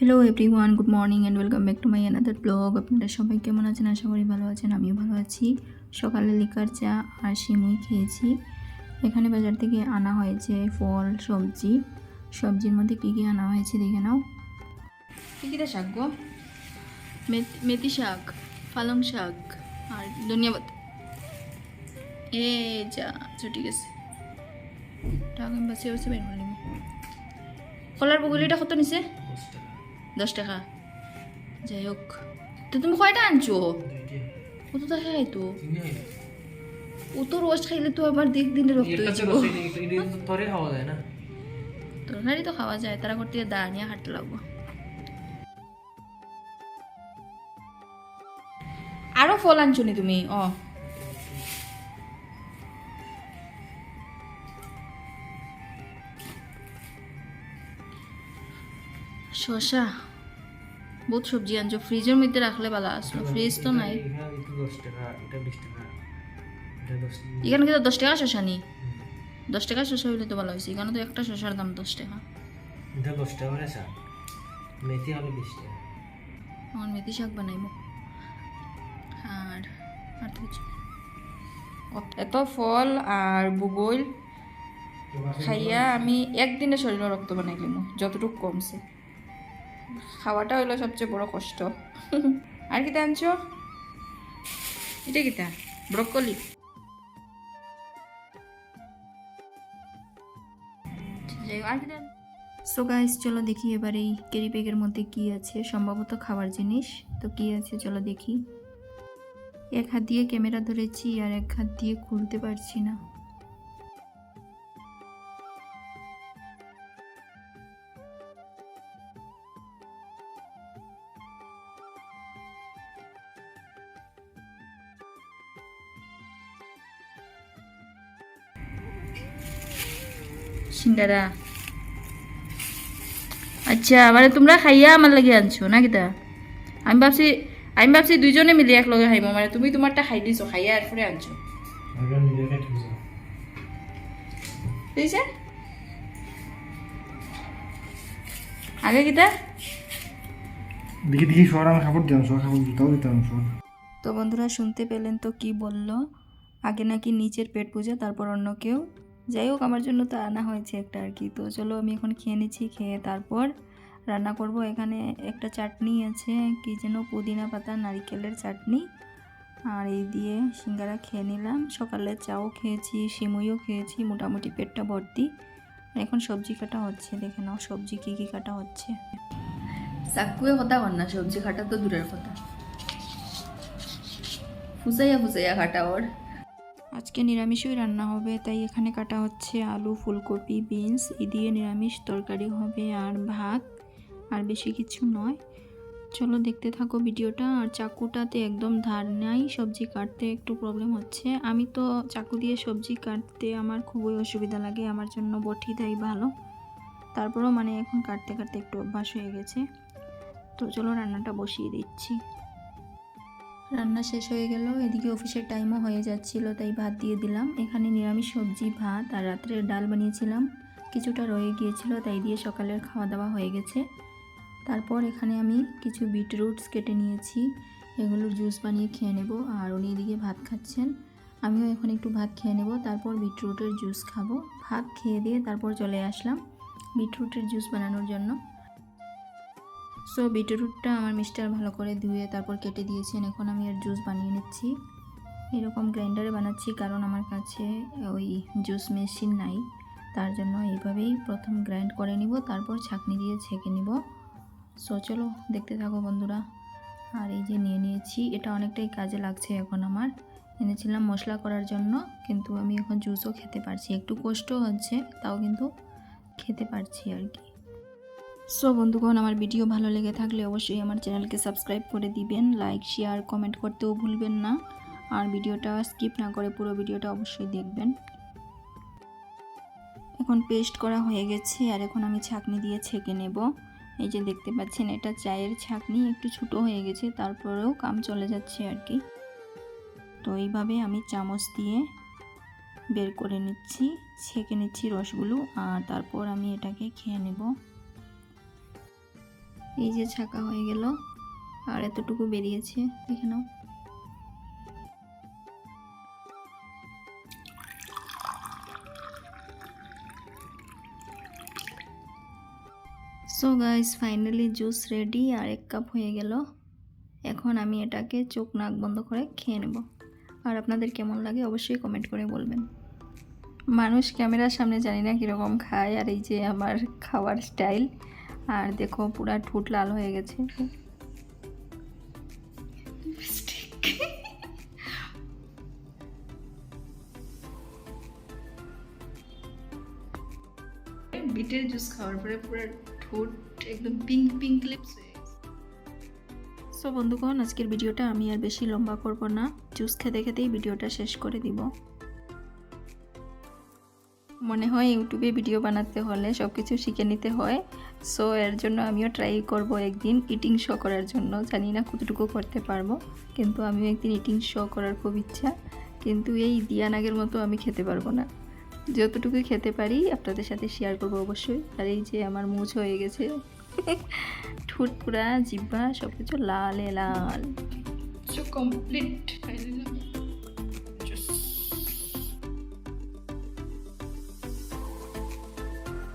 Hello everyone, good morning and welcome back to my another blog. আপনারা সবাই কেমন আছেন? আশা করি ভালো আছেন। আমিও ভালো আছি। সকালে লিকার চা আর সিমুই খেয়েছি। এখানে বাজার থেকে আনা হয়েছে ফল, সবজি। সবজির মধ্যে কী কী আনা হয়েছে দেখে নাও। কী কীটা শাক গো? মেথি শাক, পালং শাক আর ধনিয়া পাতা। এ যা ছুটি গেছে, টাকা বাঁচে বাঁচে বের করলাম। কলার বগুলিটা কত নিছে? 10 টাকা। যাই হোক, তো তুমি কয়টা আনছো? কত টাকা খাই তো ও তো রোজ খাইলে তো আবার দিনে রক্ত হয়ে যাবো। তরকারি তো খাওয়া যায়, তারা করতে দাঁড়িয়ে হাঁটতে লাগবো। আরো ফল আনছো নি তুমি? শসা, বহুত সবজি আনছো। ফ্রিজের মধ্যে রাখলে ভালো আসলো, ফ্রিজ তো নাই। এখানে কিন্তু 10 টাকা শসা নি। 10 টাকা শসা হইলে তো ভালো হয়েছে। এখানে তো একটা শসার দাম 10 টাকা। আমার মেথি শাক বানাইব আর আর তো কিছু। এত ফল আর ভূগোল খাইয়া আমি একদিনে শরীরে রক্ত বানাইলাম, যতটুকু কমছে। খাওয়াটা হইলো সবচেয়ে বড় কষ্ট। আর কিতা আনছো? এটা কিতা? ব্রকলি। আর কিতা? সো গাইস, চলো দেখি এবার এই ক্যারি ব্যাগের মধ্যে কি আছে। সম্ভবত খাবার জিনিস। তো কি আছে চলো দেখি। এক হাত দিয়ে ক্যামেরা ধরেছি আর এক হাত দিয়ে খুলতে পারছি না। সিঙ্গারা। আচ্ছা, মানে তোমরা খাইয়া আমার লাগে আনছো না কিতা? আমি ভাবছি দুইজনে মিলে এক লগে খাইব। মানে তুমি তোমারটা খাই দিছো, খাইয়া এরপরে আনছো। বুঝছে? আগে কিতা? দেখি দেখি শহর আমার কাপড় দিলাম, শহর কাপড় জুতাও দিতাম শহর। তো বন্ধুরা শুনতে পেলেন তো কি বললো? আগে নাকি নিচের পেট পূজা, তারপর অন্য কেউ। যাই হোক, আমার জন্য তো আনা হয়েছে একটা আর কি। তো চলো আমি এখন খেয়ে নিচ্ছি, খেয়ে তারপর রান্না করব। এখানে একটা চাটনি আছে, কি যেন পুদিনা পাতা নারিকেলের চাটনি। আর এই দিয়ে সিঙ্গারা খেয়ে নিলাম। সকালে চাও খেয়েছি, সিমুইও খেয়েছি, মোটামুটি পেটটা ভর্তি। এখন সবজি কাটা হচ্ছে, দেখে নাও সবজি কী কী কাটা হচ্ছে। চাকুয়ে কথা কর না, সবজি কাটা তো দূরের কথা, ফুসাইয়া ফুসাইয়া কাটা ওর। আজকে নিরামিষই রান্না হবে, তাই এখানে কাটা হচ্ছে আলু, ফুলকপি, বিনস। এই দিয়ে নিরামিষ তরকারি হবে আর ভাত, আর বেশি কিছু নয়। চলো দেখতে থাকো ভিডিওটা। আর চাকুটাতে একদম ধার নাই, সবজি কাটতে একটু প্রবলেম হচ্ছে। আমি তো চাকু দিয়ে সবজি কাটতে আমার খুবই অসুবিধা লাগে, আমার জন্য বটিটাই ভালো। তারপরেও মানে এখন কাটতে কাটতে একটু অভ্যাস হয়ে গেছে। তো চলো রান্নাটা বসিয়ে দিচ্ছি। রান্না শেষ হয়ে গেল, এদিকে অফিসের টাইমও হয়ে যাচ্ছিল, তাই ভাত দিয়ে দিলাম। এখানে নিরামিষ সবজি, ভাত আর রাত্রে ডাল বানিয়েছিলাম, কিছুটা রয়ে গিয়েছিল, তাই দিয়ে সকালের খাওয়া দাওয়া হয়ে গেছে। তারপর এখানে আমি কিছু বিটরুটস কেটে নিয়েছি, এগুলোর জুস বানিয়ে খেয়ে নেব। আর উনি এদিকে ভাত খাচ্ছেন, আমিও এখন একটু ভাত খেয়ে নেব, তারপর বিটরুটের জুস খাবো। ভাত খেয়ে দিয়ে তারপর চলে আসলাম বিটরুটের জুস বানানোর জন্য। সো বিটরুটটা আমার মিস্টার ভালো করে ধুয়ে তারপর কেটে দিয়েছেন। এখন আমি এর জুস বানিয়ে নিচ্ছি। এরকম গ্রাইন্ডারে বানাচ্ছি, কারণ আমার কাছে ওই জুস মেশিন নাই। তার জন্য এইভাবেই প্রথম গ্রাইন্ড করে নিব, তারপর ছাঁকনি দিয়ে ছেঁকে নিব। সো চলো দেখতে থাকো বন্ধুরা। আর এই যে নিয়ে নিয়েছি, এটা অনেকটাই কাজে লাগছে এখন আমার। এনেছিলাম মশলা করার জন্য, কিন্তু আমি এখন জুসও খেতে পারছি। একটু কষ্ট হচ্ছে, তাও কিন্তু খেতে পারছি আর কি। সো বন্ধুগণ, আমার ভিডিও ভালো লেগে থাকলে অবশ্যই আমার চ্যানেলকে সাবস্ক্রাইব করে দিবেন, লাইক, শেয়ার, কমেন্ট করতেও ভুলবেন না। আর ভিডিওটা স্কিপ না করে পুরো ভিডিওটা অবশ্যই দেখবেন। এখন পেস্ট করা হয়ে গেছে, আর এখন আমি ছাঁকনি দিয়ে ছেঁকে নেব। এই যে দেখতে পাচ্ছেন, এটা চায়ের ছাঁকনি, একটু ছোটো হয়ে গেছে, তারপরেও কাম চলে যাচ্ছে আর কি। তো এইভাবে আমি চামচ দিয়ে বের করে নিচ্ছি, ছেঁকে নিচ্ছি রসগুলো, আর তারপর আমি এটাকে খেয়ে নেব। এই যে ছাকা হয়ে গেল আর এতটুকু বেরিয়েছে, দেখে নাও। So guys, finally juice ready আর 1 কাপ হয়ে গেল। এখন আমি এটাকে চোখ নাক বন্ধ করে খেয়ে নেব। আর আপনাদের কেমন লাগে অবশ্যই কমেন্ট করে বলবেন। মানুষ ক্যামেরার সামনে জানি না কীরকম খায়, আর এই যে আমার খাওয়ার স্টাইল। আর দেখো পুরা ঠোঁট লাল হয়ে গেছে। বিটের জুস খাওয়ার পরে পুরো ঠোঁট একদম পিঙ্ক পিঙ্ক লিপস হয়ে গেছে। সো বন্ধুগণ, আজকের ভিডিওটা আমি আর বেশি লম্বা করব না, জুস খেতে খেতেই ভিডিওটা শেষ করে দিব। মনে হয় ইউটিউবে ভিডিও বানাতে হলে সব কিছু শিখে নিতে হয়। সো এর জন্য আমিও ট্রাই করব একদিন ইটিং শো করার জন্য। জানি না কতটুকু করতে পারবো, কিন্তু আমিও একদিন ইটিং শো করার খুব ইচ্ছা। কিন্তু এই দিয়ানাগের মতো আমি খেতে পারবো না। যতটুকু খেতে পারি আপনাদের সাথে শেয়ার করবো অবশ্যই। আর এই যে আমার মুছ হয়ে গেছে, ঠোঁট পুরা, জিহ্বা সব কিছু লাল লাল। So complete finally.